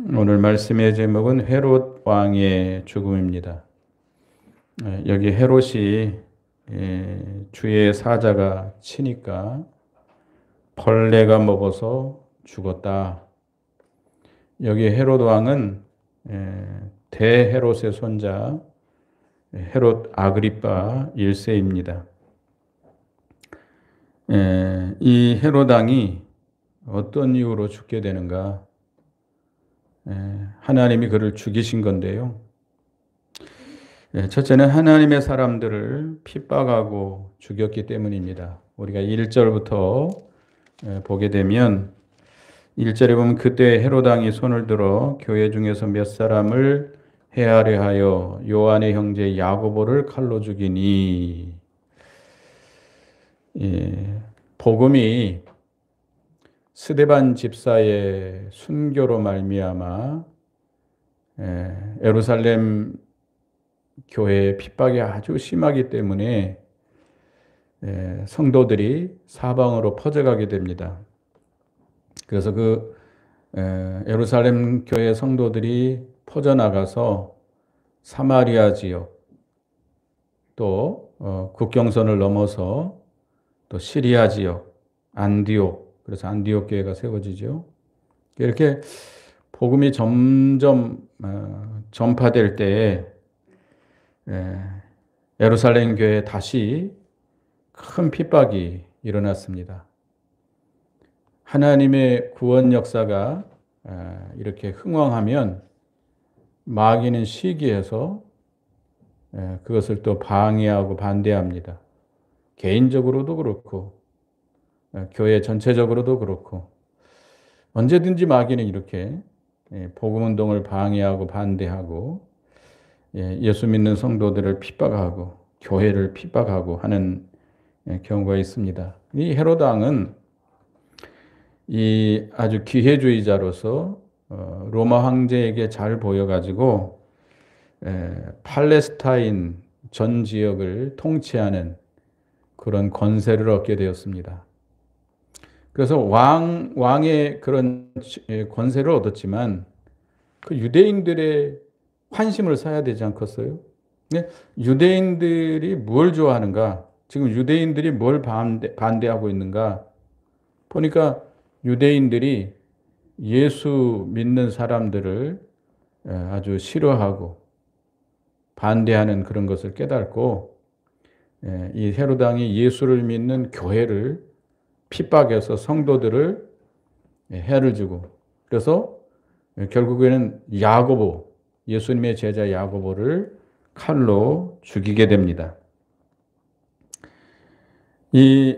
오늘 말씀의 제목은 헤롯 왕의 죽음입니다. 여기 헤롯이 주의 사자가 치니까 벌레가 먹어서 죽었다. 여기 헤롯 왕은 대헤롯의 손자 헤롯 아그리파 1세입니다. 이 헤롯 왕이 어떤 이유로 죽게 되는가? 하나님이 그를 죽이신 건데요. 첫째는 하나님의 사람들을 핍박하고 죽였기 때문입니다. 우리가 1절부터 보게 되면 1절에 보면 그때 헤롯 왕이 손을 들어 교회 중에서 몇 사람을 해하려 하여 요한의 형제 야고보를 칼로 죽이니. 복음이 스데반 집사의 순교로 말미암아 예루살렘 교회의 핍박이 아주 심하기 때문에 성도들이 사방으로 퍼져가게 됩니다. 그래서 그 예루살렘 교회 성도들이 퍼져나가서 사마리아 지역 또 국경선을 넘어서 또 시리아 지역 안디옥, 그래서 안디옥 교회가 세워지죠. 이렇게 복음이 점점 전파될 때에 예루살렘 교회에 다시 큰 핍박이 일어났습니다. 하나님의 구원 역사가 이렇게 흥왕하면 마귀는 시기해서 그것을 또 방해하고 반대합니다. 개인적으로도 그렇고 교회 전체적으로도 그렇고 언제든지 마귀는 이렇게 복음운동을 방해하고 반대하고 예수 믿는 성도들을 핍박하고 교회를 핍박하고 하는 경우가 있습니다. 이 헤롯 왕은 이 아주 기회주의자로서 로마 황제에게 잘 보여가지고 팔레스타인 전 지역을 통치하는 그런 권세를 얻게 되었습니다. 그래서 왕의 그런 권세를 얻었지만 그 유대인들의 환심을 사야 되지 않겠어요? 유대인들이 뭘 좋아하는가? 지금 유대인들이 뭘 반대하고 있는가? 보니까 유대인들이 예수 믿는 사람들을 아주 싫어하고 반대하는 그런 것을 깨닫고 이 헤롯 왕이 예수를 믿는 교회를 핍박해서 성도들을 해를 주고, 그래서 결국에는 야고보, 예수님의 제자 야고보를 칼로 죽이게 됩니다. 이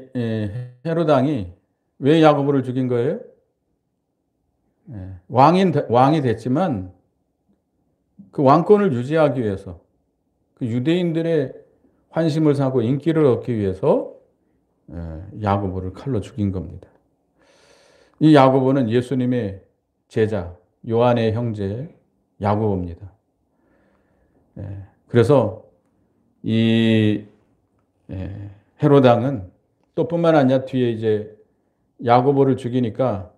헤롯 왕이 왜 야고보를 죽인 거예요? 왕이 됐지만 그 왕권을 유지하기 위해서, 그 유대인들의 환심을 사고 인기를 얻기 위해서 야고보를 칼로 죽인 겁니다. 이 야고보는 예수님의 제자, 요한의 형제 야고보입니다. 그래서 이 헤롯 왕은 또 뿐만 아니라 뒤에 이제 야고보를 죽이니까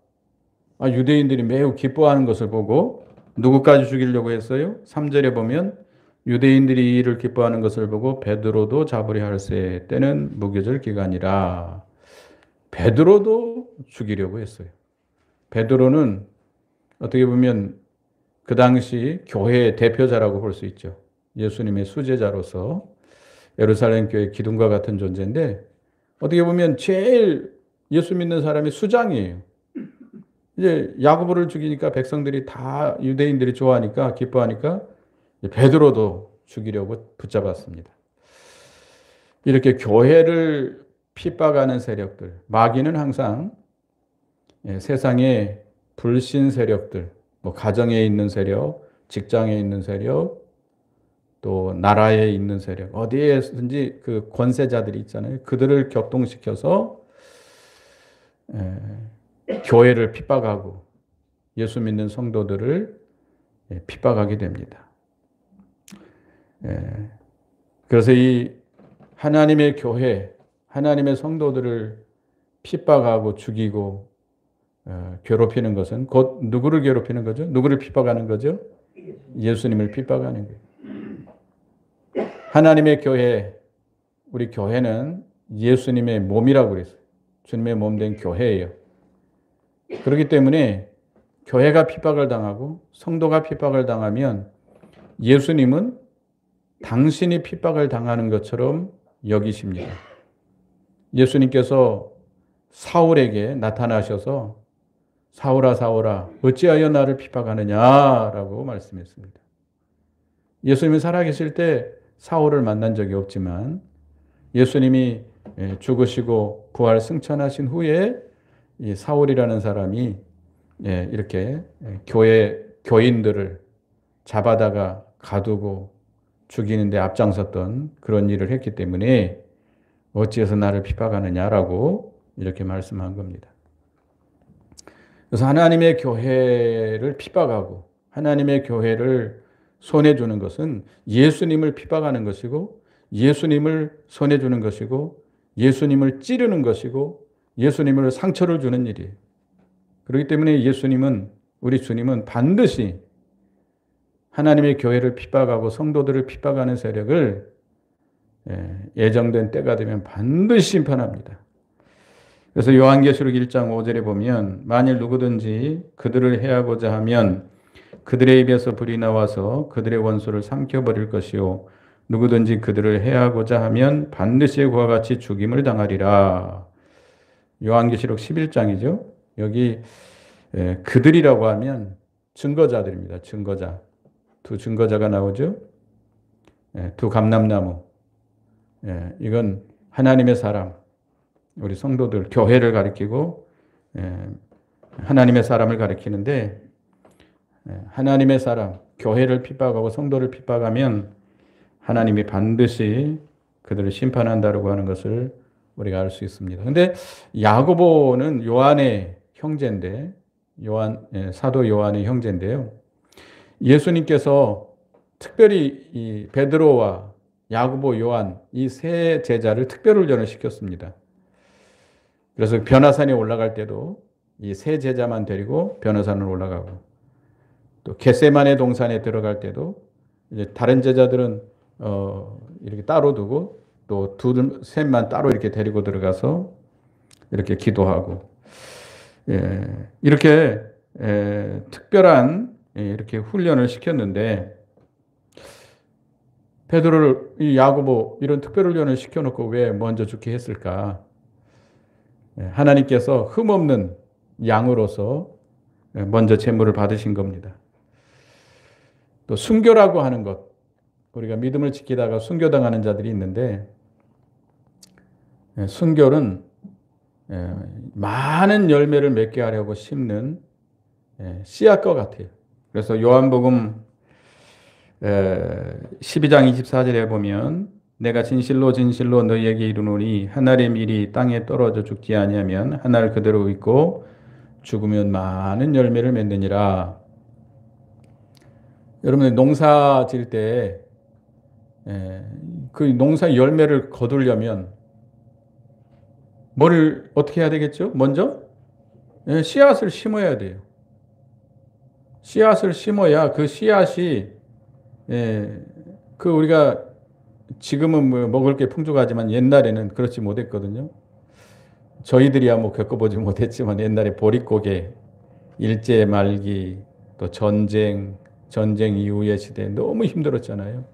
유대인들이 매우 기뻐하는 것을 보고 누구까지 죽이려고 했어요? 3절에 보면 유대인들이 이를 기뻐하는 것을 보고 베드로도 잡으려 할세 때는 무교절 기간이라. 베드로도 죽이려고 했어요. 베드로는 어떻게 보면 그 당시 교회의 대표자라고 볼 수 있죠. 예수님의 수제자로서 예루살렘 교회 기둥과 같은 존재인데 어떻게 보면 제일 예수 믿는 사람이 수장이에요. 이제 야고보를 죽이니까 백성들이 다 유대인들이 좋아하니까 기뻐하니까 베드로도 죽이려고 붙잡았습니다. 이렇게 교회를 핍박하는 세력들, 마귀는 항상 세상의 불신 세력들, 뭐 가정에 있는 세력, 직장에 있는 세력, 또 나라에 있는 세력, 어디에든지 그 권세자들이 있잖아요. 그들을 격동시켜서 교회를 핍박하고 예수 믿는 성도들을 핍박하게 됩니다. 그래서 이 하나님의 교회, 하나님의 성도들을 핍박하고 죽이고 괴롭히는 것은 곧 누구를 괴롭히는 거죠? 누구를 핍박하는 거죠? 예수님을 핍박하는 거예요. 하나님의 교회, 우리 교회는 예수님의 몸이라고 그랬어요. 주님의 몸 된 교회예요. 그렇기 때문에 교회가 핍박을 당하고 성도가 핍박을 당하면 예수님은 당신이 핍박을 당하는 것처럼 여기십니다. 예수님께서 사울에게 나타나셔서 사울아 사울아 어찌하여 나를 핍박하느냐라고 말씀했습니다. 예수님이 살아계실 때 사울을 만난 적이 없지만 예수님이 죽으시고 부활 승천하신 후에 이 사울이라는 사람이 이렇게 교회 교인들을 잡아다가 가두고 죽이는데 앞장섰던 그런 일을 했기 때문에 어찌해서 나를 핍박하느냐라고 이렇게 말씀한 겁니다. 그래서 하나님의 교회를 핍박하고 하나님의 교회를 손해주는 것은 예수님을 핍박하는 것이고 예수님을 손해주는 것이고 예수님을 찌르는 것이고 예수님을 상처를 주는 일이에요. 그렇기 때문에 예수님은 우리 주님은 반드시 하나님의 교회를 핍박하고 성도들을 핍박하는 세력을 예정된 때가 되면 반드시 심판합니다. 그래서 요한계시록 1장 5절에 보면 만일 누구든지 그들을 해하고자 하면 그들의 입에서 불이 나와서 그들의 원수를 삼켜버릴 것이요 누구든지 그들을 해하고자 하면 반드시 그와 같이 죽임을 당하리라. 요한계시록 11장이죠. 여기 그들이라고 하면 증거자들입니다. 증거자. 두 증거자가 나오죠. 두 감람나무. 이건 하나님의 사람, 우리 성도들, 교회를 가리키고 하나님의 사람을 가리키는데 하나님의 사람, 교회를 핍박하고 성도를 핍박하면 하나님이 반드시 그들을 심판한다고 하는 것을 우리가 알 수 있습니다. 그런데 야고보는 요한의 형제인데 사도 요한의 형제인데요. 예수님께서 특별히 이 베드로와 야고보, 요한 이 세 제자를 특별 훈련을 시켰습니다. 그래서 변화산에 올라갈 때도 이 세 제자만 데리고 변화산을 올라가고 또 겟세마네 동산에 들어갈 때도 이제 다른 제자들은 이렇게 따로 두고 또 셋만 따로 이렇게 데리고 들어가서 이렇게 기도하고 이렇게 특별한 이렇게 훈련을 시켰는데 베드로를 이 야고보 이런 특별 훈련을 시켜놓고 왜 먼저 죽게 했을까? 하나님께서 흠없는 양으로서 먼저 제물을 받으신 겁니다. 또 순교라고 하는 것, 우리가 믿음을 지키다가 순교당하는 자들이 있는데 순교는 많은 열매를 맺게 하려고 심는 씨앗과 같아요. 그래서 요한복음 12장 24절에 보면 내가 진실로 진실로 너희에게 이르노니 한 알의 밀이 땅에 떨어져 죽지 아니하면 한 알 그대로 있고 죽으면 많은 열매를 맺느니라. 여러분 농사 지을 때 그 농사 열매를 거두려면 뭘 어떻게 해야 되겠죠? 먼저 씨앗을 심어야 돼요. 씨앗을 심어야 그 씨앗이 그 우리가 지금은 뭐 먹을 게 풍족하지만 옛날에는 그렇지 못했거든요. 저희들이야 뭐 겪어보지 못했지만 옛날에 보릿고개, 일제 말기, 또 전쟁 이후의 시대에 너무 힘들었잖아요.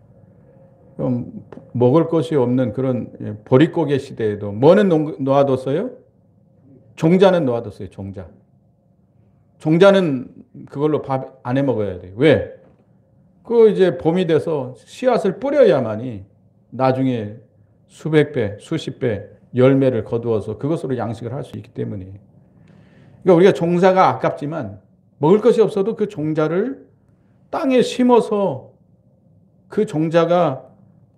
그럼 먹을 것이 없는 그런 보릿고개 시대에도 뭐는 놓아뒀어요? 종자는 놓아뒀어요. 종자는 그걸로 밥 안 해 먹어야 돼요. 왜? 그 이제 봄이 돼서 씨앗을 뿌려야만이 나중에 수백 배, 수십 배 열매를 거두어서 그것으로 양식을 할 수 있기 때문이에요. 그러니까 우리가 종자가 아깝지만 먹을 것이 없어도 그 종자를 땅에 심어서 그 종자가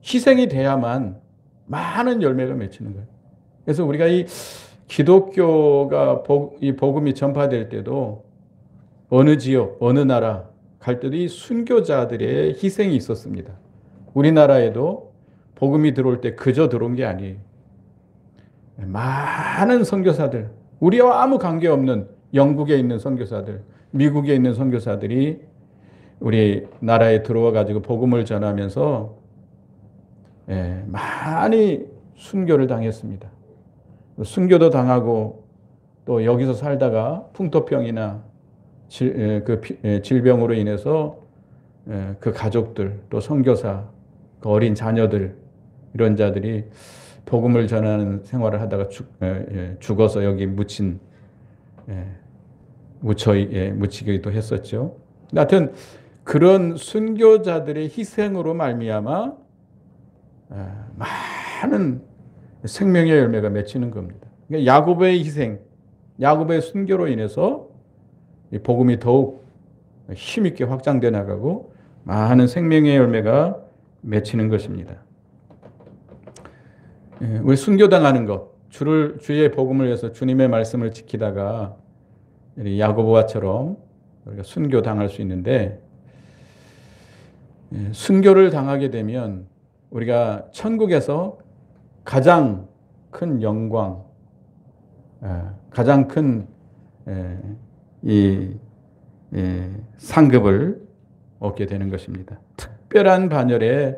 희생이 돼야만 많은 열매가 맺히는 거예요. 그래서 우리가 이 기독교가 이 복음이 전파될 때도 어느 지역, 어느 나라 갈 때도 이 순교자들의 희생이 있었습니다. 우리나라에도 복음이 들어올 때 그저 들어온 게 아니에요. 많은 선교사들, 우리와 아무 관계없는 영국에 있는 선교사들, 미국에 있는 선교사들이 우리 나라에 들어와 가지고 복음을 전하면서 많이 순교를 당했습니다. 순교도 당하고 또 여기서 살다가 풍토병이나 질병으로 인해서 그 가족들 또 선교사, 그 어린 자녀들 이런 자들이 복음을 전하는 생활을 하다가 죽어서 여기 묻히기도 했었죠. 하여튼 그런 순교자들의 희생으로 말미암아 많은 생명의 열매가 맺히는 겁니다. 그러니까 야고보의 희생, 야고보의 순교로 인해서 이 복음이 더욱 힘있게 확장돼 나가고 많은 생명의 열매가 맺히는 것입니다. 우리 순교당하는 것, 주의 복음을 위해서 주님의 말씀을 지키다가 야고보와처럼 우리가 순교당할 수 있는데, 순교를 당하게 되면 우리가 천국에서 가장 큰 영광, 가장 큰 상급을 얻게 되는 것입니다. 특별한 반열에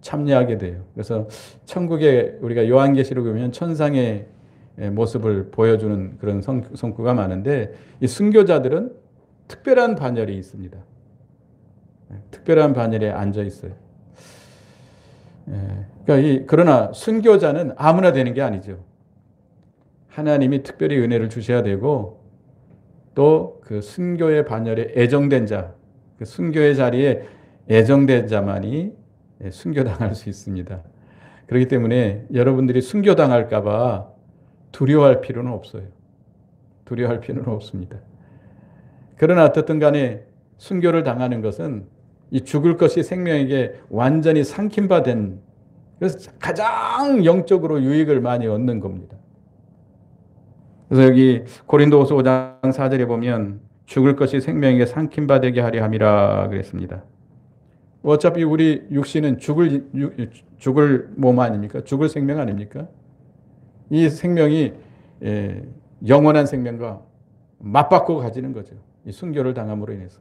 참여하게 돼요. 그래서 천국에 우리가 요한계시록 보면 천상의 모습을 보여주는 그런 성구가 많은데, 이 순교자들은 특별한 반열이 있습니다. 특별한 반열에 앉아 있어요. 그러나 순교자는 아무나 되는 게 아니죠. 하나님이 특별히 은혜를 주셔야 되고, 또 그 순교의 반열에 애정된 자, 그 순교의 자리에 애정된 자만이 순교당할 수 있습니다. 그렇기 때문에 여러분들이 순교당할까 봐 두려워할 필요는 없어요. 두려워할 필요는 없습니다. 그러나 어떻든 간에 순교를 당하는 것은 이 죽을 것이 생명에게 완전히 삼킴받은, 그래서 가장 영적으로 유익을 많이 얻는 겁니다. 그래서 여기 고린도후서 5장 4절에 보면 죽을 것이 생명에게 삼킴받게 하려 함이라 그랬습니다. 어차피 우리 육신은 죽을 몸 아닙니까? 죽을 생명 아닙니까? 이 생명이 영원한 생명과 맞바꾸고 가지는 거죠. 이 순교를 당함으로 인해서.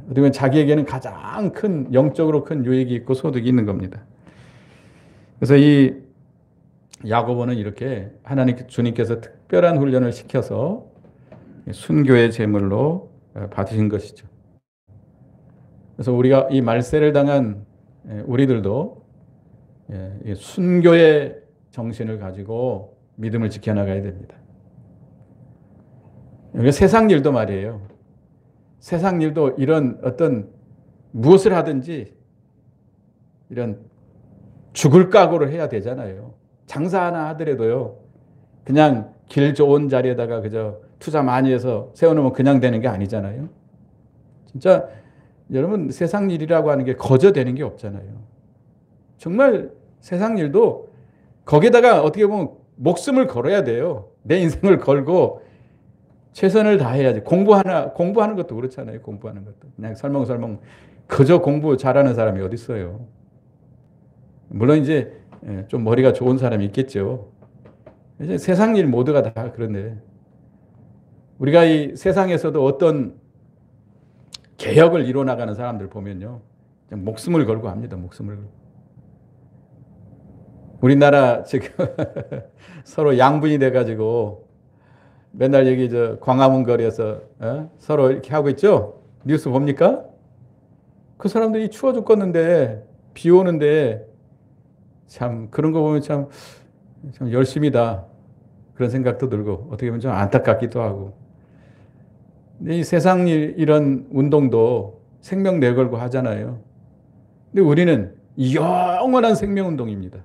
어떻게 보면 자기에게는 가장 큰, 영적으로 큰 유익이 있고 소득이 있는 겁니다. 그래서 이 야고보는 이렇게 주님께서 특별한 훈련을 시켜서 순교의 제물로 받으신 것이죠. 그래서 우리가 이 말세를 당한 우리들도 순교의 정신을 가지고 믿음을 지켜나가야 됩니다. 세상 일도 말이에요. 세상 일도 이런 어떤 무엇을 하든지 이런 죽을 각오를 해야 되잖아요. 장사 하나 하더라도요, 그냥 길 좋은 자리에다가 그저 투자 많이 해서 세워놓으면 그냥 되는 게 아니잖아요. 진짜 여러분, 세상 일이라고 하는 게 거저 되는 게 없잖아요. 정말 세상 일도 거기다가 어떻게 보면 목숨을 걸어야 돼요. 내 인생을 걸고 최선을 다해야지. 공부하는 것도 그렇잖아요. 공부하는 것도. 그냥 설렁설렁 그저 공부 잘하는 사람이 어디 있어요. 물론 이제 좀 머리가 좋은 사람이 있겠죠. 이제 세상 일 모두가 다 그런데, 우리가 이 세상에서도 어떤 개혁을 이뤄나가는 사람들 보면요, 목숨을 걸고 합니다. 목숨을 걸고. 우리나라 지금 서로 양분이 돼가지고 맨날 여기 광화문 거리에서 서로 이렇게 하고 있죠? 뉴스 봅니까? 그 사람들이 추워 죽겠는데, 비 오는데, 참 그런 거 보면 참 열심이다, 그런 생각도 들고 어떻게 보면 좀 안타깝기도 하고. 근데 이 세상 이런 운동도 생명 내걸고 하잖아요. 근데 우리는 영원한 생명 운동입니다.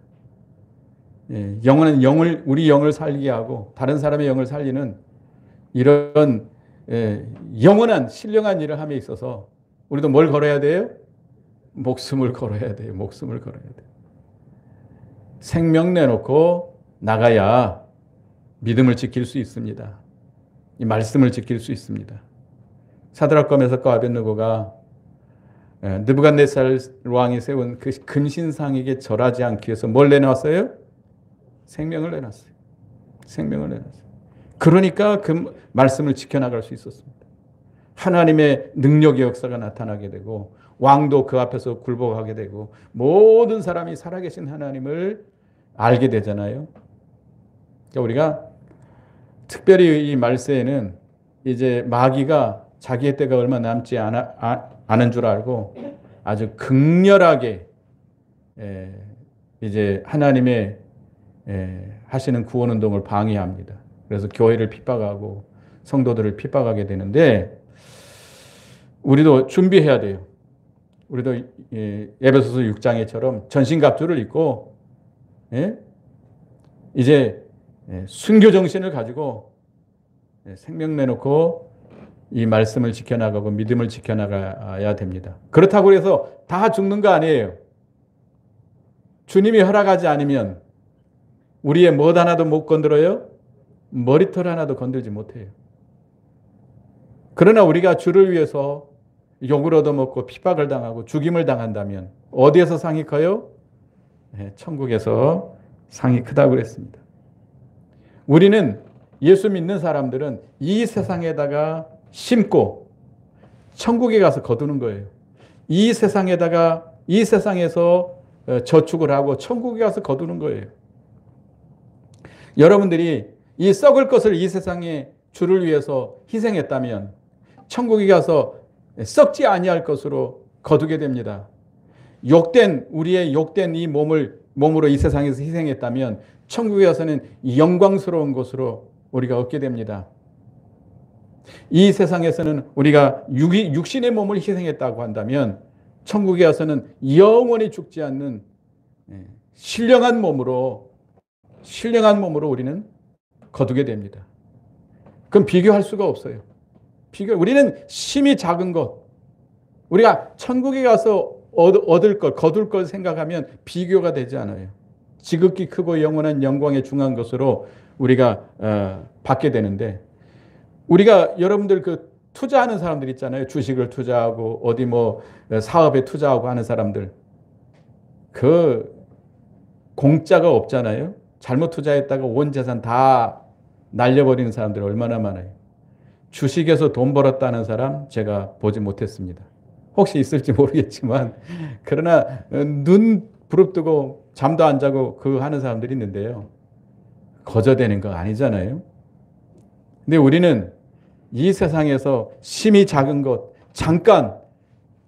영원한 우리 영을 살게 하고 다른 사람의 영을 살리는 이런 영원한 신령한 일을 함에 있어서 우리도 뭘 걸어야 돼요? 목숨을 걸어야 돼요. 목숨을 걸어야 돼요. 생명 내놓고 나가야 믿음을 지킬 수 있습니다. 이 말씀을 지킬 수 있습니다. 사드락과 메삭과 아벳느고가 느부갓네살 왕이 세운 그 금신상에게 절하지 않기 위해서 뭘 내놨어요? 생명을 내놨어요. 생명을 내놨어요. 그러니까 그 말씀을 지켜나갈 수 있었습니다. 하나님의 능력의 역사가 나타나게 되고 왕도 그 앞에서 굴복하게 되고 모든 사람이 살아계신 하나님을 알게 되잖아요. 그러니까 우리가 특별히 이 말세에는 이제 마귀가 자기의 때가 얼마 남지 않은 줄 알고 아주 극렬하게 이제 하나님의 하시는 구원운동을 방해합니다. 그래서 교회를 핍박하고 성도들을 핍박하게 되는데 우리도 준비해야 돼요. 우리도 에베소서 6장에처럼 전신갑주를 입고 이제 순교 정신을 가지고 생명 내놓고 이 말씀을 지켜나가고 믿음을 지켜나가야 됩니다. 그렇다고 해서 다 죽는 거 아니에요. 주님이 허락하지 않으면 우리의 못 하나도 못 건드려요. 머리털 하나도 건들지 못해요. 그러나 우리가 주를 위해서 욕을 얻어먹고 핍박을 당하고 죽임을 당한다면 어디에서 상이 커요? 천국에서 상이 크다고 그랬습니다. 우리는 예수 믿는 사람들은 이 세상에다가 심고 천국에 가서 거두는 거예요. 이 세상에다가 이 세상에서 저축을 하고 천국에 가서 거두는 거예요. 여러분들이 이 썩을 것을 이 세상에 주를 위해서 희생했다면 천국에 가서 썩지 아니할 것으로 거두게 됩니다. 우리의 욕된 이 몸으로 이 세상에서 희생했다면 천국에 가서는 영광스러운 것으로 우리가 얻게 됩니다. 이 세상에서는 우리가 육신의 몸을 희생했다고 한다면 천국에 가서는 영원히 죽지 않는 신령한 몸으로 우리는 거두게 됩니다. 그럼 비교할 수가 없어요. 우리는 심히 작은 것, 우리가 천국에 가서 얻을 것, 거둘 것 생각하면 비교가 되지 않아요. 지극히 크고 영원한 영광에 중한 것으로 우리가 받게 되는데, 우리가 여러분들 그 투자하는 사람들 있잖아요. 주식을 투자하고 어디 뭐 사업에 투자하고 하는 사람들, 그 공짜가 없잖아요. 잘못 투자했다가 온 재산 다 날려버리는 사람들 얼마나 많아요. 주식에서 돈 벌었다는 사람 제가 보지 못했습니다. 혹시 있을지 모르겠지만, 그러나 눈 부릅뜨고 잠도 안 자고 그 하는 사람들이 있는데요. 거저되는 거 아니잖아요. 근데 우리는 이 세상에서 심히 작은 것, 잠깐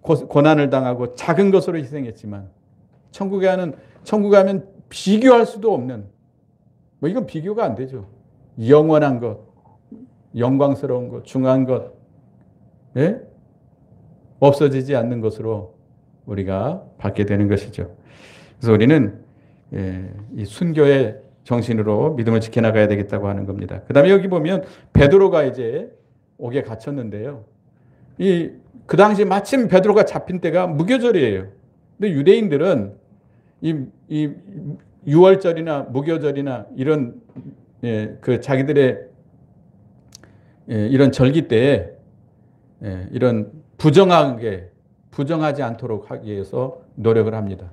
고난을 당하고 작은 것으로 희생했지만 천국에 가면 비교할 수도 없는, 뭐 이건 비교가 안 되죠. 영원한 것, 영광스러운 것, 중한 것, 없어지지 않는 것으로 우리가 받게 되는 것이죠. 그래서 우리는 이 순교의 정신으로 믿음을 지켜나가야 되겠다고 하는 겁니다. 그 다음에 여기 보면 베드로가 이제 옥에 갇혔는데요. 그 당시 마침 베드로가 잡힌 때가 무교절이에요. 근데 유대인들은 이 유월절이나 무교절이나 이런 그 자기들의 이런 절기 때에 이런 부정하지 않도록 하기 위해서 노력을 합니다.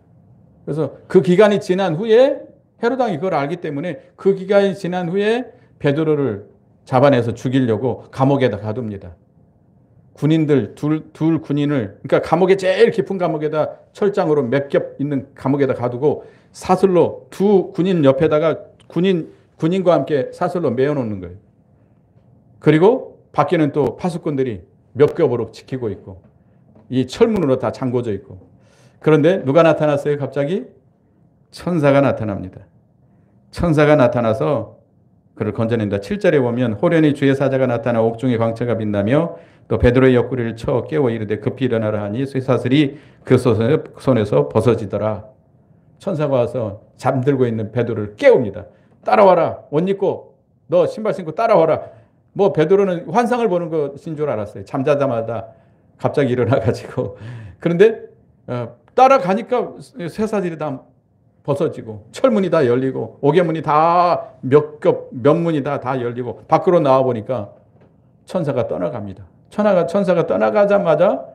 그래서 그 기간이 지난 후에 헤로당이 그걸 알기 때문에 그 기간이 지난 후에 베드로를 잡아내서 죽이려고 감옥에다 가둡니다. 군인들 둘 군인을, 그러니까 감옥에 제일 깊은 감옥에다 철장으로 몇 겹 있는 감옥에다 가두고 사슬로 두 군인 옆에다가 군인과 함께 사슬로 메어놓는 거예요. 그리고 밖에는 또 파수꾼들이 몇 겹으로 지키고 있고 이 철문으로 다 잠궈져 있고. 그런데 누가 나타났어요? 갑자기 천사가 나타납니다. 천사가 나타나서 그를 건져낸다. 7절에 보면 호련히 주의 사자가 나타나 옥중의 광채가 빛나며 또 베드로의 옆구리를 쳐 깨워 이르되 급히 일어나라 하니 쇠사슬이 그 손에서 벗어지더라. 천사가 와서 잠들고 있는 베드로를 깨웁니다. 따라와라. 옷 입고 너 신발 신고 따라와라. 뭐 베드로는 환상을 보는 것인 줄 알았어요. 잠자자마자 갑자기 일어나가지고. 그런데 따라가니까 쇠사슬이 다 벗어지고 철문이 다 열리고 옥의 다 몇 문이 다 열리고 밖으로 나와 보니까 천사가 떠나갑니다. 천사가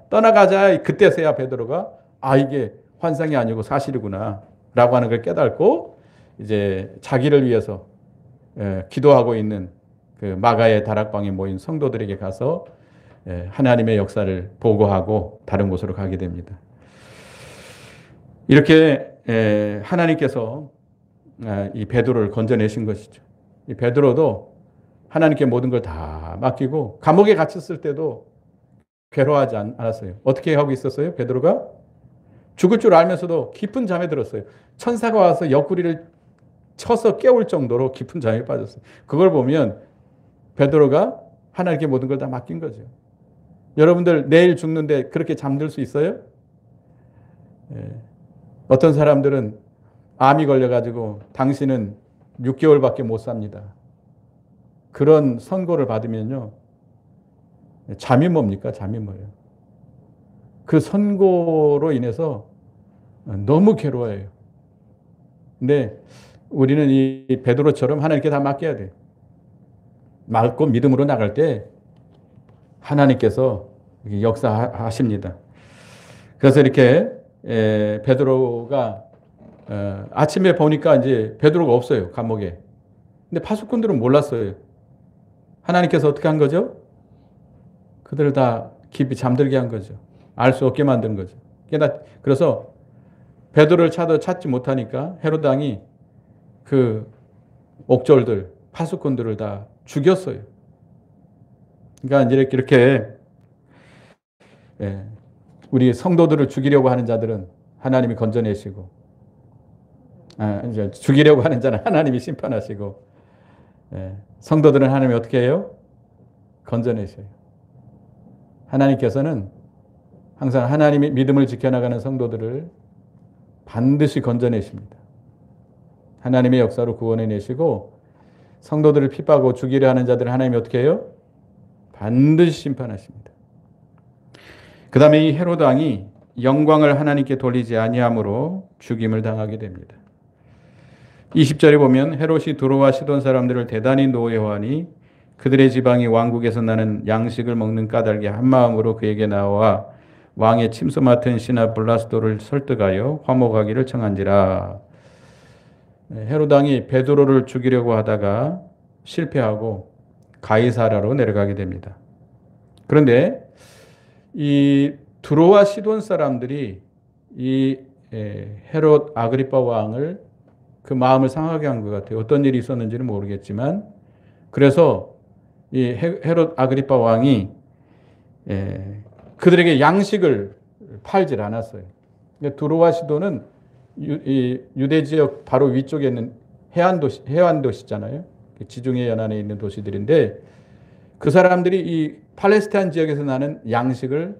떠나가자 그때서야 베드로가 이게 환상이 아니고 사실이구나 라고 하는 걸 깨닫고 이제 자기를 위해서 기도하고 있는 그 마가의 다락방에 모인 성도들에게 가서 하나님의 역사를 보고하고 다른 곳으로 가게 됩니다. 이렇게 하나님께서 이 베드로를 건져내신 것이죠. 이 베드로도 하나님께 모든 걸 다 맡기고 감옥에 갇혔을 때도 괴로워하지 않았어요. 어떻게 하고 있었어요? 베드로가 죽을 줄 알면서도 깊은 잠에 들었어요. 천사가 와서 옆구리를 쳐서 깨울 정도로 깊은 잠에 빠졌어요. 그걸 보면 베드로가 하나님께 모든 걸 다 맡긴 거죠. 여러분들 내일 죽는데 그렇게 잠들 수 있어요? 어떤 사람들은 암이 걸려가지고 당신은 6개월밖에 못 삽니다. 그런 선고를 받으면요. 잠이 뭡니까? 잠이 뭐예요? 그 선고로 인해서 너무 괴로워해요. 근데 우리는 이 베드로처럼 하나님께 다 맡겨야 돼요. 맡고 믿음으로 나갈 때 하나님께서 역사하십니다. 그래서 이렇게 베드로가 아침에 보니까 이제 베드로가 없어요. 감옥에. 근데 파수꾼들은 몰랐어요. 하나님께서 어떻게 한 거죠? 그들을 다 깊이 잠들게 한 거죠. 알 수 없게 만든 거죠. 그래서 베드로를 찾지 못하니까 헤롯 왕이 그 옥졸들, 파수꾼들을 다 죽였어요. 그러니까 이렇게 우리 성도들을 죽이려고 하는 자들은 하나님이 건져내시고, 이제 죽이려고 하는 자는 하나님이 심판하시고, 성도들은 하나님이 어떻게 해요? 건져내셔요. 하나님께서는 항상 하나님의 믿음을 지켜나가는 성도들을 반드시 건져내십니다. 하나님의 역사로 구원해내시고 성도들을 핍박하고 죽이려 하는 자들을 하나님이 어떻게 해요? 반드시 심판하십니다. 그 다음에 이 헤롯 왕이 영광을 하나님께 돌리지 아니함으로 죽임을 당하게 됩니다. 20절에 보면 헤롯이 두로와 시돈 사람들을 대단히 노여워하니 그들의 지방이 왕국에서 나는 양식을 먹는 까닭에 한마음으로 그에게 나와 왕의 침소 맡은 신하 블라스도를 설득하여 화목하기를 청한지라. 헤롯 왕이 베드로를 죽이려고 하다가 실패하고 가이사라로 내려가게 됩니다. 그런데 이 두로와 시돈 사람들이 이 헤롯 아그리파 왕을 그 마음을 상하게 한 것 같아요. 어떤 일이 있었는지는 모르겠지만 그래서 이 헤롯 아그리파 왕이 그들에게 양식을 팔질 않았어요. 두로와 시돈은 유대 지역 바로 위쪽에 있는 해안 도시잖아요. 지중해 연안에 있는 도시들인데 그 사람들이 이 팔레스타인 지역에서 나는 양식을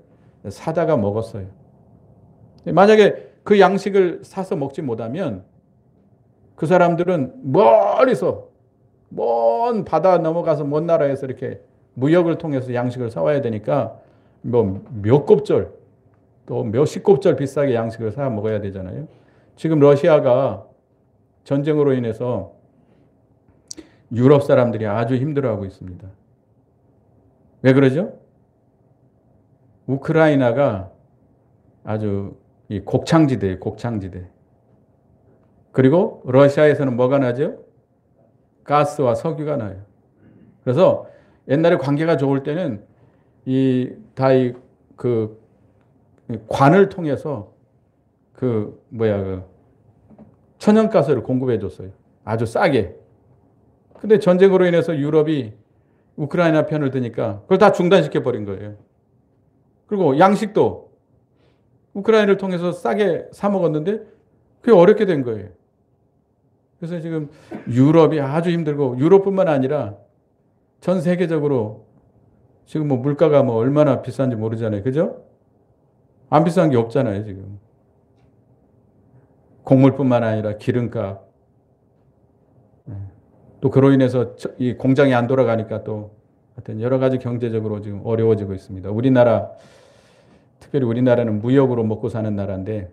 사다가 먹었어요. 만약에 그 양식을 사서 먹지 못하면 그 사람들은 멀리서 먼 바다 넘어가서 먼 나라에서 이렇게 무역을 통해서 양식을 사와야 되니까 뭐 몇 곱절 또 몇십 곱절 비싸게 양식을 사 먹어야 되잖아요. 지금 러시아가 전쟁으로 인해서 유럽 사람들이 아주 힘들어하고 있습니다. 왜 그러죠? 우크라이나가 아주 이 곡창지대예요, 곡창지대. 그리고 러시아에서는 뭐가 나죠? 가스와 석유가 나요. 그래서 옛날에 관계가 좋을 때는 그 관을 통해서 천연가스를 공급해 줬어요. 아주 싸게. 근데 전쟁으로 인해서 유럽이 우크라이나 편을 드니까 그걸 다 중단시켜 버린 거예요. 그리고 양식도 우크라이나를 통해서 싸게 사 먹었는데 그게 어렵게 된 거예요. 그래서 지금 유럽이 아주 힘들고 유럽뿐만 아니라 전 세계적으로 지금 뭐 물가가 뭐 얼마나 비싼지 모르잖아요. 그죠? 안 비싼 게 없잖아요, 지금. 곡물뿐만 아니라 기름값. 또 그로 인해서 이 공장이 안 돌아가니까 또 하여튼 여러 가지 경제적으로 지금 어려워지고 있습니다. 특별히 우리나라는 무역으로 먹고 사는 나라인데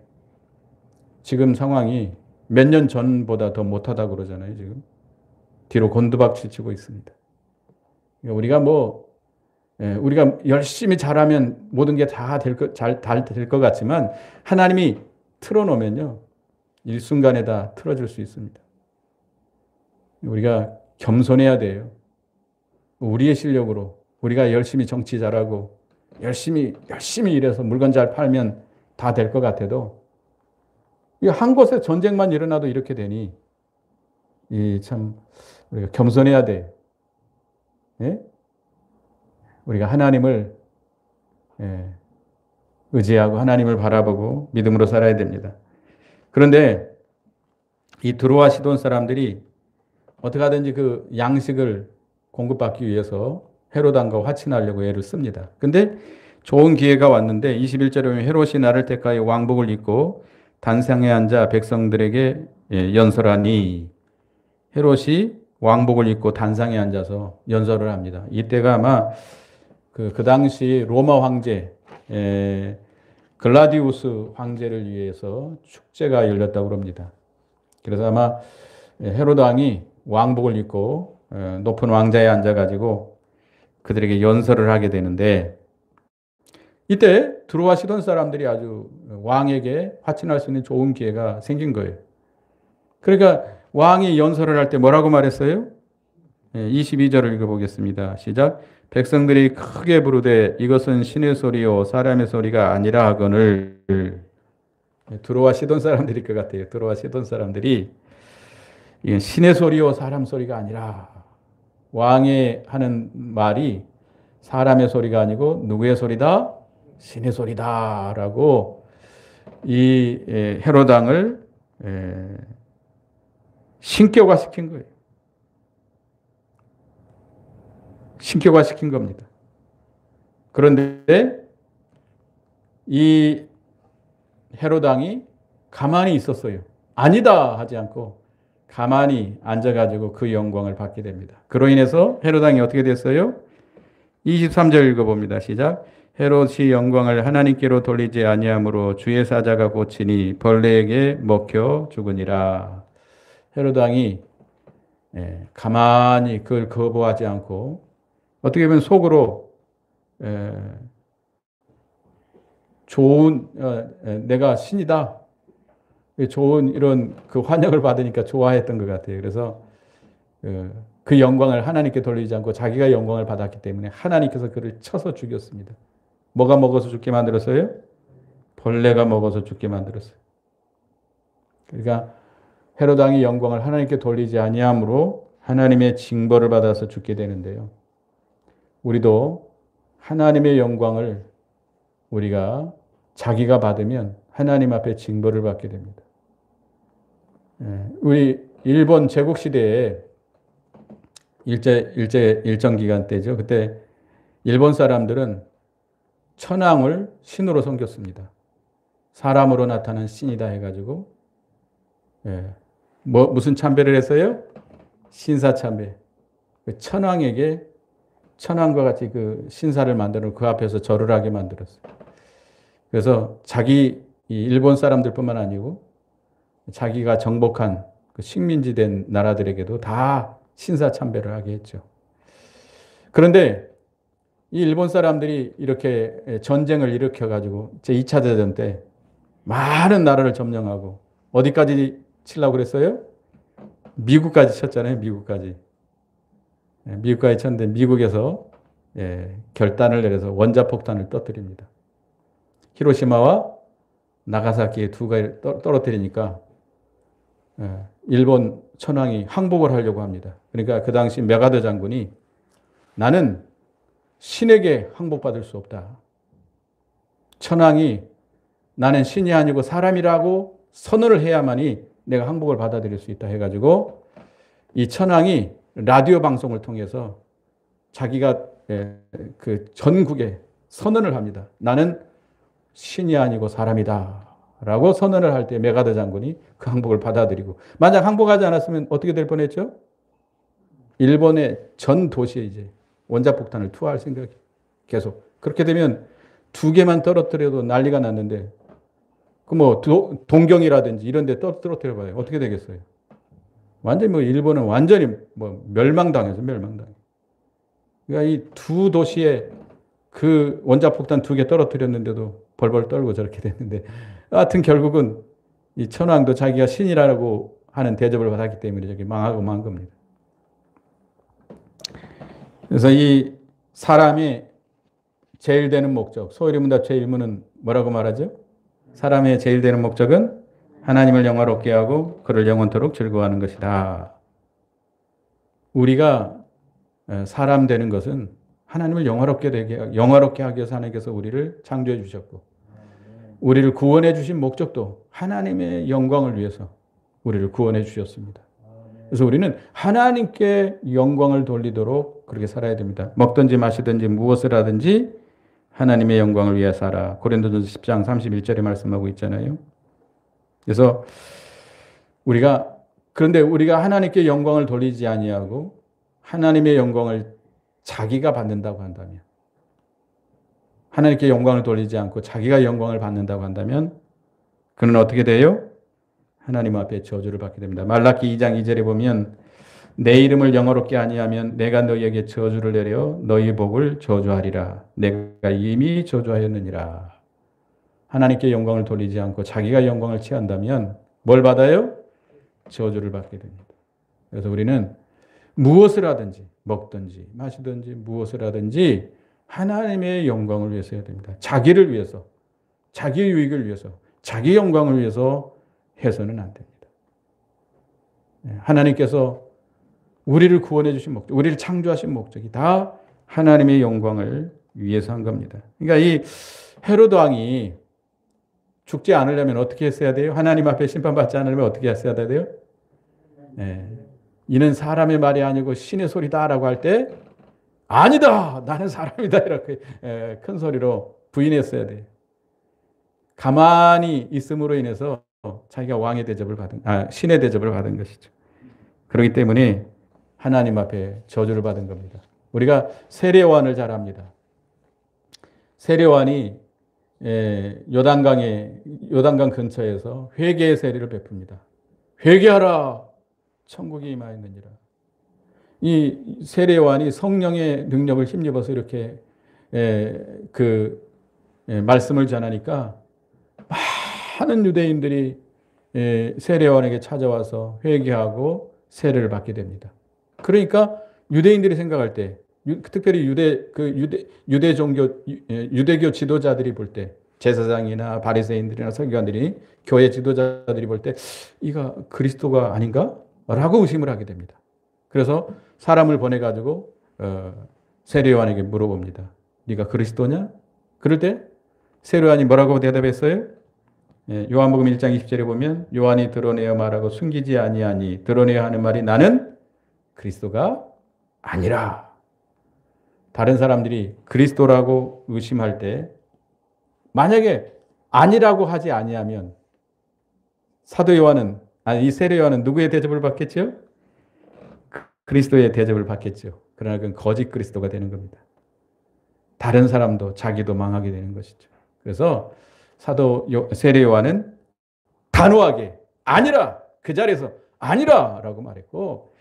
지금 상황이 몇 년 전보다 더 못하다고 그러잖아요, 지금. 뒤로 곤두박질 치고 있습니다. 우리가 열심히 잘하면 모든 게 다 잘 될 것 같지만 하나님이 틀어놓으면요. 일순간에 다 틀어질 수 있습니다. 우리가 겸손해야 돼요. 우리의 실력으로 우리가 열심히 정치 잘하고 열심히 일해서 물건 잘 팔면 다 될 것 같아도 이 한 곳에 전쟁만 일어나도 이렇게 되니 이 참 우리가 겸손해야 돼. 예? 우리가 하나님을 의지하고 하나님을 바라보고 믿음으로 살아야 됩니다. 그런데 이 드로아 시돈 사람들이 어떻게 하든지 그 양식을 공급받기 위해서 헤롯 왕과 화친하려고 애를 씁니다. 근데 좋은 기회가 왔는데 21절에 보면 헤롯이 나를 택하여 왕복을 입고 단상에 앉아 백성들에게 연설하니, 헤롯이 왕복을 입고 단상에 앉아서 연설을 합니다. 이때가 아마 그 당시 로마 황제 글라디우스 황제를 위해서 축제가 열렸다고 합니다. 그래서 아마 헤롯 왕이 왕복을 입고 높은 왕자에 앉아가지고 그들에게 연설을 하게 되는데, 이때 드로아 시돈 사람들이 아주 왕에게 화친할 수 있는 좋은 기회가 생긴 거예요. 그러니까 왕이 연설을 할 때 뭐라고 말했어요? 22절을 읽어보겠습니다. 시작. 백성들이 크게 부르되 이것은 신의 소리요 사람의 소리가 아니라 하거늘. 드로아 시돈 사람들일 것 같아요. 드로아 시돈 사람들이 이건 신의 소리요 사람 소리가 아니라, 왕이 하는 말이 사람의 소리가 아니고 누구의 소리다? 신의 소리다라고 이 헤롯 왕을 신격화시킨 거예요. 신격화시킨 겁니다. 그런데 이 헤롯 왕이 가만히 있었어요. 아니다 하지 않고 가만히 앉아가지고 그 영광을 받게 됩니다. 그로 인해서 헤롯 왕이 어떻게 됐어요? 23절 읽어봅니다. 시작. 헤롯이 영광을 하나님께로 돌리지 아니하므로 주의 사자가 고치니 벌레에게 먹혀 죽으니라. 헤롯 왕이 가만히 그걸 거부하지 않고 어떻게 보면 속으로 좋은 내가 신이다, 좋은 이런 그 환영을 받으니까 좋아했던 것 같아요. 그래서 그 영광을 하나님께 돌리지 않고 자기가 영광을 받았기 때문에 하나님께서 그를 쳐서 죽였습니다. 뭐가 먹어서 죽게 만들었어요? 벌레가 먹어서 죽게 만들었어요. 그러니까 헤롯 왕이 영광을 하나님께 돌리지 아니함으로 하나님의 징벌을 받아서 죽게 되는데요. 우리도 하나님의 영광을 우리가 자기가 받으면 하나님 앞에 징벌을 받게 됩니다. 우리 일본 제국 시대에 일정 기간 때죠. 그때 일본 사람들은 천황을 신으로 섬겼습니다. 사람으로 나타난 신이다 해가지고 무슨 참배를 했어요? 신사참배. 천황에게 천황과 같이 그 신사를 만들어 그 앞에서 절을 하게 만들었어요. 그래서 이 일본 사람들뿐만 아니고 자기가 정복한 그 식민지된 나라들에게도 다 신사 참배를 하게 했죠. 그런데 이 일본 사람들이 이렇게 전쟁을 일으켜가지고 제2차 대전 때 많은 나라를 점령하고 어디까지 치려고 그랬어요? 미국까지 쳤잖아요. 미국까지 쳤는데 미국에서 결단을 내려서 원자폭탄을 터뜨립니다. 히로시마와 나가사키에 두 개를 떨어뜨리니까 일본 천황이 항복을 하려고 합니다. 그러니까 그 당시 메가더 장군이 나는 신에게 항복받을 수 없다. 천황이 나는 신이 아니고 사람이라고 선언을 해야만이 내가 항복을 받아들일 수 있다 해가지고 이 천황이 라디오 방송을 통해서 자기가 그 전국에 선언을 합니다. 나는 신이 아니고 사람이다 라고 선언을 할 때 메가더 장군이 그 항복을 받아들이고, 만약 항복하지 않았으면 어떻게 될 뻔했죠? 일본의 전 도시에 이제 원자폭탄을 투하할 생각이 계속. 그렇게 되면 두 개만 떨어뜨려도 난리가 났는데 그 뭐 동경이라든지 이런 데 떨어뜨려 봐요. 어떻게 되겠어요? 완전히 뭐 일본은 완전히 뭐 멸망당해서 멸망당해. 그러니까 이 두 도시에 그 원자폭탄 두 개 떨어뜨렸는데도 벌벌 떨고 저렇게 됐는데, 하여튼 결국은 이 천황도 자기가 신이라고 하는 대접을 받았기 때문에 저기 망하고 만 겁니다. 그래서 이 사람의 제일 되는 목적, 소위문답 제1문은 뭐라고 말하죠? 사람의 제일 되는 목적은 하나님을 영화롭게 하고 그를 영원토록 즐거워하는 것이다. 우리가 사람 되는 것은 하나님을 영화롭게 하기 위해서 하나님께서 우리를 창조해 주셨고, 우리를 구원해 주신 목적도 하나님의 영광을 위해서 우리를 구원해 주셨습니다. 그래서 우리는 하나님께 영광을 돌리도록 그렇게 살아야 됩니다. 먹든지 마시든지 무엇을 하든지 하나님의 영광을 위해 살아. 고린도전서 10장 31절에 말씀하고 있잖아요. 그래서 그런데 우리가 하나님께 영광을 돌리지 아니하고 하나님의 영광을 자기가 받는다고 한다면, 하나님께 영광을 돌리지 않고 자기가 영광을 받는다고 한다면 그는 어떻게 돼요? 하나님 앞에 저주를 받게 됩니다. 말라기 2장 2절에 보면 내 이름을 영화롭게 아니하면 내가 너희에게 저주를 내려 너희 복을 저주하리라. 내가 이미 저주하였느니라. 하나님께 영광을 돌리지 않고 자기가 영광을 취한다면 뭘 받아요? 저주를 받게 됩니다. 그래서 우리는 무엇을 하든지 먹든지 마시든지 무엇을 하든지 하나님의 영광을 위해서 해야 됩니다. 자기를 위해서, 자기의 유익을 위해서, 자기 영광을 위해서 해서는 안 됩니다. 하나님께서 우리를 구원해 주신 목적, 우리를 창조하신 목적이 다 하나님의 영광을 위해서 한 겁니다. 그러니까 이 헤로드 왕이 죽지 않으려면 어떻게 했어야 돼요? 하나님 앞에 심판받지 않으려면 어떻게 했어야 돼요? 이는 사람의 말이 아니고 신의 소리다라고 할 때 아니다, 나는 사람이다 이렇게 큰 소리로 부인했어야 돼요. 가만히 있음으로 인해서 자기가 왕의 대접을 신의 대접을 받은 것이죠. 그렇기 때문에 하나님 앞에 저주를 받은 겁니다. 우리가 세례요한을 잘 압니다. 세례요한이 요단강 근처에서 회개의 세례를 베풉니다. 회개하라, 천국이 임하였느니라. 이 세례요한이 성령의 능력을 힘입어서 이렇게 말씀을 전하니까 많은 유대인들이 세례요한에게 찾아와서 회개하고 세례를 받게 됩니다. 그러니까 유대인들이 생각할 때, 특별히 유대 종교, 유대교 지도자들이 볼 때, 제사장이나 바리새인들이나 서기관들이, 교회 지도자들이 볼 때 이가 그리스도가 아닌가? 라고 의심을 하게 됩니다. 그래서 사람을 보내가지고 세례요한에게 물어봅니다. 네가 그리스도냐? 그럴 때 세례요한이 뭐라고 대답했어요? 요한복음 1장 20절에 보면 요한이 드러내어 말하고 숨기지 아니하니 드러내어 하는 말이 나는 그리스도가 아니라. 다른 사람들이 그리스도라고 의심할 때 만약에 아니라고 하지 아니하면 이 세례 요한은 누구의 대접을 받겠죠? 그리스도의 대접을 받겠죠. 그러나 그건 거짓 그리스도가 되는 겁니다. 다른 사람도 자기도 망하게 되는 것이죠. 그래서 세례 요한은 단호하게 아니라, 그 자리에서 아니라라고 말했고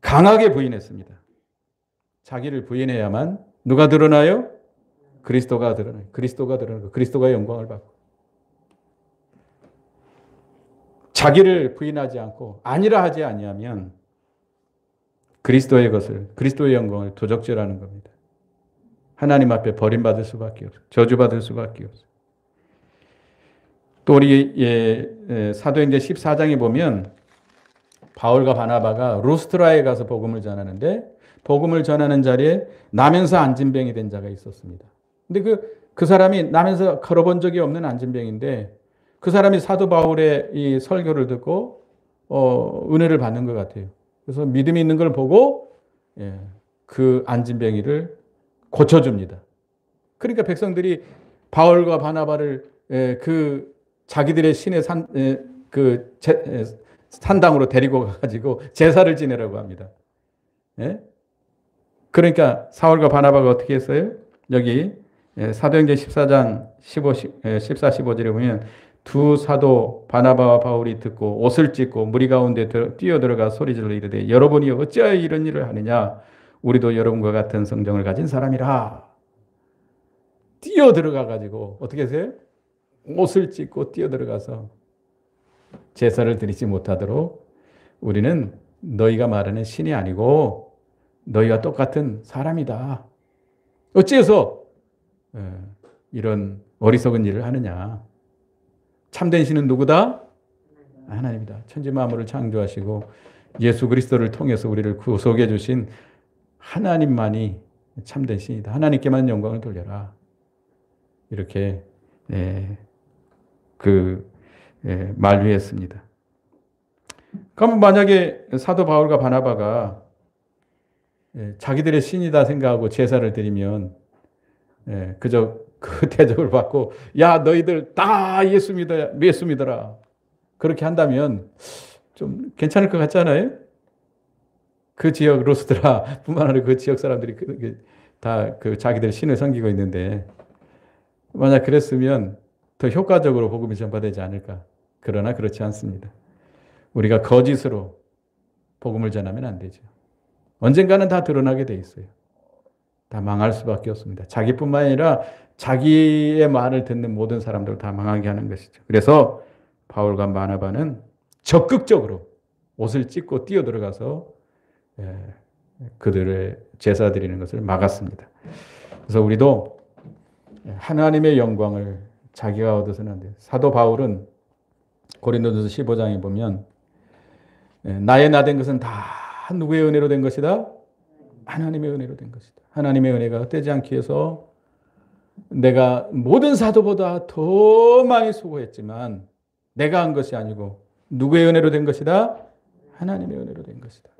강하게 부인했습니다. 자기를 부인해야만 누가 드러나요? 그리스도가 드러나요. 그리스도가 드러나고 그리스도가 영광을 받고, 자기를 부인하지 않고 아니라 하지 아니하면 그리스도의 영광을 도적질하는 겁니다. 하나님 앞에 버림받을 수밖에 없어요. 저주받을 수밖에 없어요. 또 우리 사도행전 14장에 보면 바울과 바나바가 루스트라에 가서 복음을 전하는데, 복음을 전하는 자리에 나면서 안진병이 된 자가 있었습니다. 근데 그 사람이 나면서 걸어본 적이 없는 안진병인데, 그 사람이 사도 바울의 이 설교를 듣고 은혜를 받는 것 같아요. 그래서 믿음이 있는 걸 보고 그 안진병이를 고쳐줍니다. 그러니까 백성들이 바울과 바나바를 자기들의 신의 산당으로 데리고 가가지고 제사를 지내라고 합니다. 그러니까 사울과 바나바가 어떻게 했어요? 여기 사도행전 14장 14, 15절에 보면 두 사도 바나바와 바울이 듣고 옷을 찢고 무리 가운데 뛰어들어가 소리질러 이르되 여러분이 어찌하여 이런 일을 하느냐? 우리도 여러분과 같은 성정을 가진 사람이라. 뛰어들어가 가지고 어떻게 하세요? 옷을 찢고 뛰어들어가서 제사를 드리지 못하도록 우리는 너희가 말하는 신이 아니고 너희와 똑같은 사람이다. 어째서 이런 어리석은 일을 하느냐. 참된 신은 누구다? 하나님이다. 천지 만물을 창조하시고 예수 그리스도를 통해서 우리를 구속해 주신 하나님만이 참된 신이다. 하나님께만 영광을 돌려라. 이렇게 만류했습니다. 그럼 만약에 사도 바울과 바나바가 자기들의 신이다 생각하고 제사를 드리면 그저 그 대접을 받고 야 너희들 다 예수 믿어라. 그렇게 한다면 좀 괜찮을 것 같잖아요. 그 지역 로스드라 뿐만 아니라 그 지역 사람들이 다 그 자기들 신을 섬기고 있는데 만약 그랬으면 더 효과적으로 복음이 전파되지 않을까. 그러나 그렇지 않습니다. 우리가 거짓으로 복음을 전하면 안 되죠. 언젠가는 다 드러나게 돼 있어요. 다 망할 수밖에 없습니다. 자기뿐만 아니라 자기의 말을 듣는 모든 사람들을 다 망하게 하는 것이죠. 그래서 바울과 바나바는 적극적으로 옷을 찢고 뛰어들어가서 그들의 제사 드리는 것을 막았습니다. 그래서 우리도 하나님의 영광을 자기가 얻어서는 안 돼요. 사도 바울은 고린도전서 15장에 보면 나의 나된 것은 다 누구의 은혜로 된 것이다? 하나님의 은혜로 된 것이다. 하나님의 은혜가 헛되지 않기 위해서 내가 모든 사도보다 더 많이 수고했지만 내가 한 것이 아니고 누구의 은혜로 된 것이다? 하나님의 은혜로 된 것이다.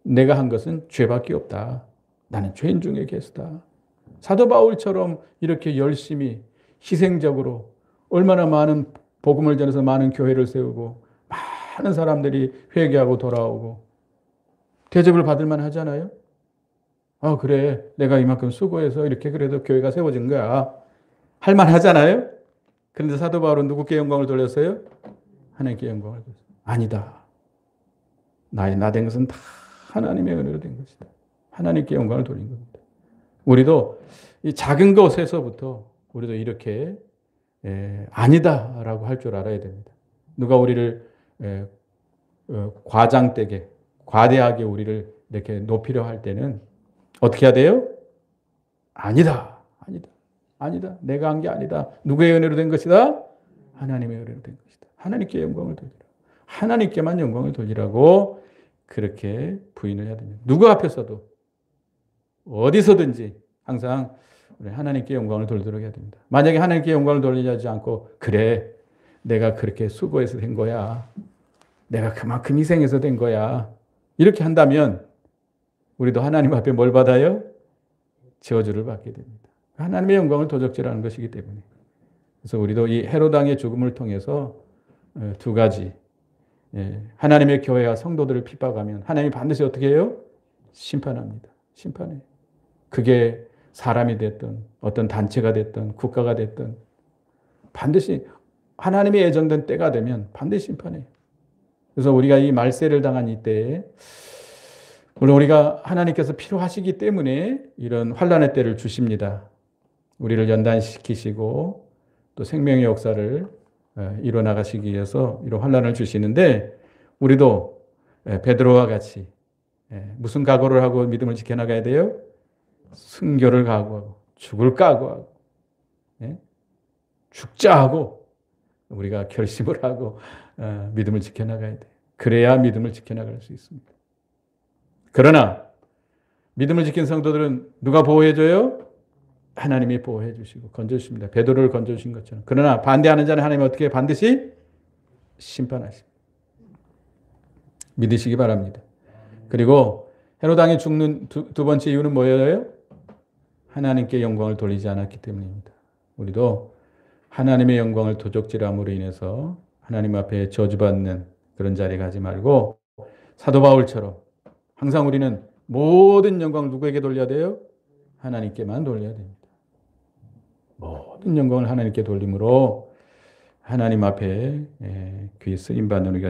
내가 한 것은 죄밖에 없다. 나는 죄인 중에 개수다. 사도 바울처럼 이렇게 열심히 희생적으로 얼마나 많은 복음을 전해서 많은 교회를 세우고 많은 사람들이 회개하고 돌아오고 대접을 받을 만 하잖아요. 그래 내가 이만큼 수고해서 이렇게 그래도 교회가 세워진 거야. 할 만 하잖아요. 그런데 사도 바울은 누구께 영광을 돌렸어요? 하나님께 영광을 돌렸어요. 아니다. 나된 것은 다 하나님의 은혜로 된 것이다. 하나님께 영광을 돌린 겁니다. 우리도 이 작은 것에서부터 우리도 이렇게 아니다라고 할 줄 알아야 됩니다. 누가 우리를 과장되게 과대하게 우리를 이렇게 높이려 할 때는 어떻게 해야 돼요? 아니다. 내가 한 게 아니다. 누구의 은혜로 된 것이다? 하나님의 은혜로 된 것이다. 하나님께 영광을 돌리라. 하나님께만 영광을 돌리라고 그렇게 부인을 해야 됩니다. 누구 앞에서도 어디서든지 항상 하나님께 영광을 돌리도록 해야 됩니다. 만약에 하나님께 영광을 돌리지 않고 그래 내가 그렇게 수고해서 된 거야. 내가 그만큼 희생해서 된 거야. 이렇게 한다면 우리도 하나님 앞에 뭘 받아요? 저주를 받게 됩니다. 하나님의 영광을 도적질하는 것이기 때문에. 그래서 우리도 이 헤롯 왕의 죽음을 통해서 두 가지 하나님의 교회와 성도들을 핍박하면 하나님이 반드시 어떻게 해요? 심판합니다. 심판해요. 그게 사람이 됐든 어떤 단체가 됐든 국가가 됐든 반드시 하나님의 예정된 때가 되면 반드시 심판해요. 그래서 우리가 이 말세를 당한 이때에 물론 우리가 하나님께서 필요하시기 때문에 이런 환난의 때를 주십니다. 우리를 연단시키시고 또 생명의 역사를 이뤄나가시기 위해서 이런 환난을 주시는데 우리도 베드로와 같이 무슨 각오를 하고 믿음을 지켜나가야 돼요? 순교를 각오하고 죽을 각오하고 죽자 하고 우리가 결심을 하고 믿음을 지켜나가야 돼요. 그래야 믿음을 지켜나갈 수 있습니다. 그러나 믿음을 지킨 성도들은 누가 보호해줘요? 하나님이 보호해 주시고 건져주십니다. 베드로를 건져주신 것처럼. 그러나 반대하는 자는 하나님이 어떻게 반드시 심판하십니다. 믿으시기 바랍니다. 그리고 헤롯 왕이 죽는 두 번째 이유는 뭐예요? 하나님께 영광을 돌리지 않았기 때문입니다. 우리도 하나님의 영광을 도적질함으로 인해서 하나님 앞에 저주받는 그런 자리에 가지 말고 사도 바울처럼 항상 우리는 모든 영광을 누구에게 돌려야 돼요? 하나님께만 돌려야 됩니다. 모든 영광을 하나님께 돌림으로 하나님 앞에 귀 쓰임받는 우리가